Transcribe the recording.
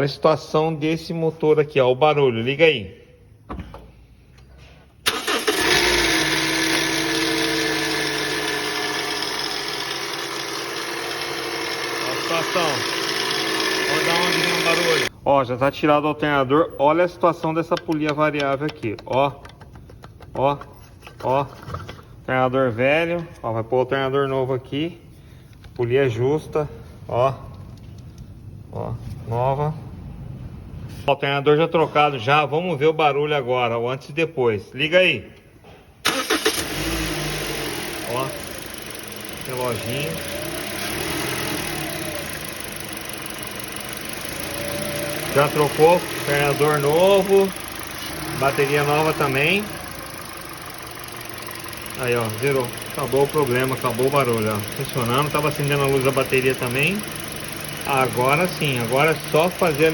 A situação desse motor aqui, ó, o barulho, liga aí. Olha a situação. Olha da onde vem o barulho. Ó, já tá tirado o alternador. Olha a situação dessa polia variável aqui, ó. Ó, ó. Alternador velho, ó, vai pôr o alternador novo aqui. Polia justa, ó. Ó, nova. O alternador já trocado já, vamos ver o barulho agora, o antes e depois. Liga aí. Ó, reloginho. Já trocou, alternador novo, bateria nova também. Aí ó, zerou, acabou o problema, acabou o barulho, ó. Funcionando, tava acendendo a luz da bateria também. Agora sim, agora é só fazer a